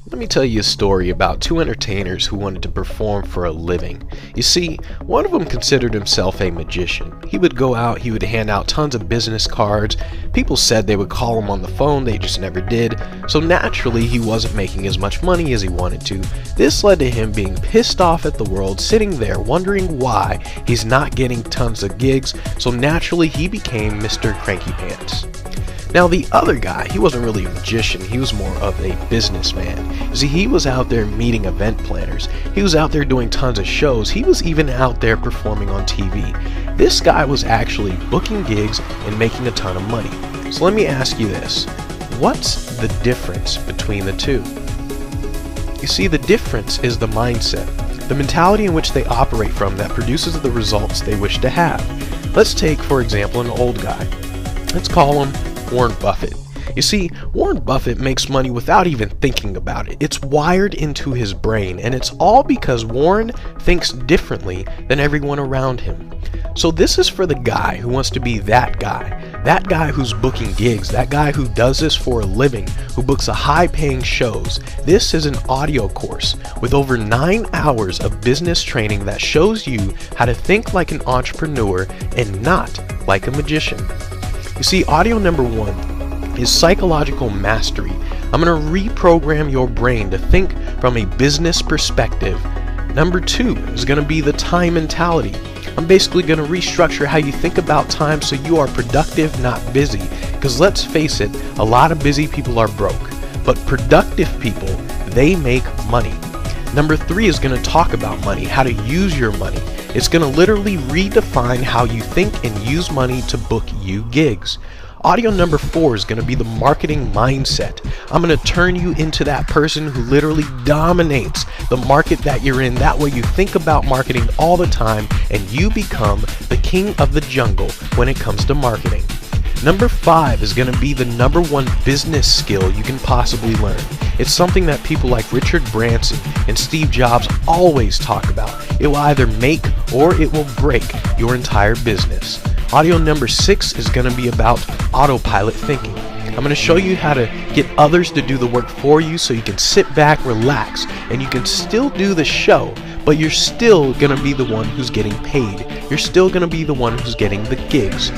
Let me tell you a story about two entertainers who wanted to perform for a living. You see, one of them considered himself a magician. He would go out, he would hand out tons of business cards. People said they would call him on the phone, they just never did. So naturally, he wasn't making as much money as he wanted to. This led to him being pissed off at the world, sitting there wondering why he's not getting tons of gigs. So naturally, he became Mr. Cranky Pants. Now the other guy, he wasn't really a magician, he was more of a businessman. You see, he was out there meeting event planners, he was out there doing tons of shows, he was even out there performing on TV. This guy was actually booking gigs and making a ton of money. So let me ask you this, what's the difference between the two? You see, the difference is the mindset, the mentality in which they operate from that produces the results they wish to have. Let's take, for example, an old guy. Let's call him Warren Buffett. You see, Warren Buffett makes money without even thinking about it. It's wired into his brain, and it's all because Warren thinks differently than everyone around him. So this is for the guy who wants to be that guy who's booking gigs, that guy who does this for a living, who books a high-paying shows. This is an audio course with over 9 hours of business training that shows you how to think like an entrepreneur and not like a magician. You see, audio number 1 is psychological mastery. I'm going to reprogram your brain to think from a business perspective. Number 2 is going to be the time mentality. I'm basically going to restructure how you think about time so you are productive, not busy. Because let's face it, a lot of busy people are broke. But productive people, they make money. Number 3 is going to talk about money, how to use your money. It's going to literally redefine how you think and use money to book you gigs. Audio number 4 is going to be the marketing mindset. I'm going to turn you into that person who literally dominates the market that you're in. That way you think about marketing all the time and you become the king of the jungle when it comes to marketing. Number 5 is going to be the number 1 business skill you can possibly learn. It's something that people like Richard Branson and Steve Jobs always talk about. It will either make or it will break your entire business. Audio number 6 is going to be about autopilot thinking. I'm going to show you how to get others to do the work for you so you can sit back, relax, and you can still do the show, but you're still going to be the one who's getting paid. You're still going to be the one who's getting the gigs.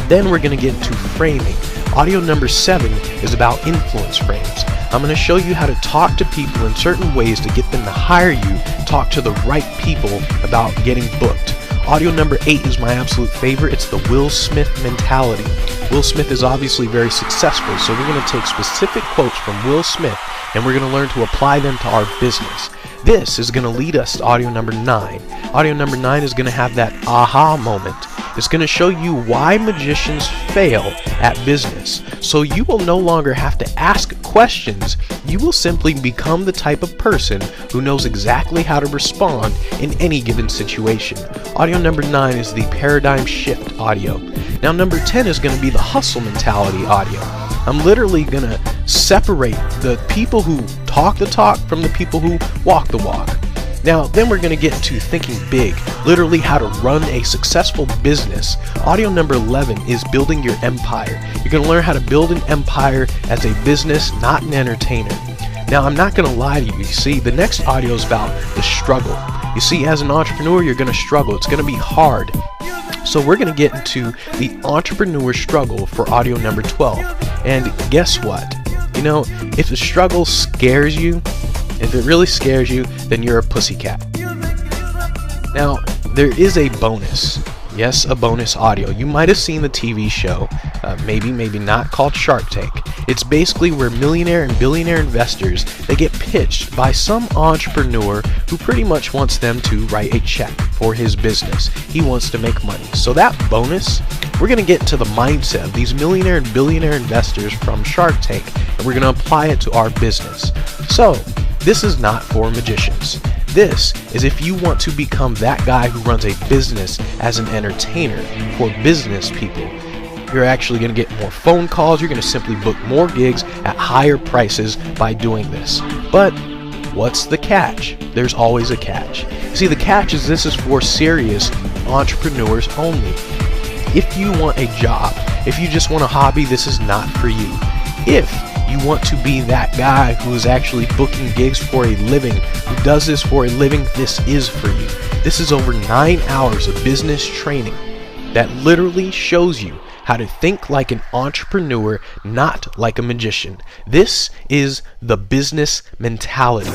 Then we're going to get into framing. Audio number 7 is about influence frames. I'm going to show you how to talk to people in certain ways to get them to hire you, talk to the right people about getting booked. Audio number 8 is my absolute favorite. It's the Will Smith mentality. Will Smith is obviously very successful, so we're going to take specific quotes from Will Smith and we're going to learn to apply them to our business. This is going to lead us to audio number 9. Audio number 9 is going to have that aha moment. It's going to show you why magicians fail at business. So you will no longer have to ask questions. You will simply become the type of person who knows exactly how to respond in any given situation. Audio number 9 is the paradigm shift audio. Now number 10 is going to be the hustle mentality audio. I'm literally going to separate the people who talk the talk from the people who walk the walk. Now, then we're going to get into thinking big, literally how to run a successful business. Audio number 11 is building your empire. You're going to learn how to build an empire as a business, not an entertainer. Now, I'm not going to lie to you. You see, the next audio is about the struggle. You see, as an entrepreneur, you're going to struggle. It's going to be hard. So we're going to get into the entrepreneur struggle for audio number 12. And guess what? You know, if the struggle scares you, if it really scares you, then you're a pussycat. Now, there is a bonus. Yes, a bonus audio. You might have seen the TV show, maybe not, called Shark Tank. It's basically where millionaire and billionaire investors, they get pitched by some entrepreneur who pretty much wants them to write a check for his business. He wants to make money. So that bonus, we're going to get into the mindset of these millionaire and billionaire investors from Shark Tank, and we're going to apply it to our business. So, this is not for magicians. This is if you want to become that guy who runs a business as an entertainer for business people. You're actually going to get more phone calls. You're going to simply book more gigs at higher prices by doing this. But what's the catch? There's always a catch. See, the catch is this is for serious entrepreneurs only. If you want a job, if you just want a hobby, this is not for you. If You want to be that guy who is actually booking gigs for a living, who does this for a living. This is for you. This is over 9 hours of business training that literally shows you how to think like an entrepreneur, not like a magician. This is the business mentality.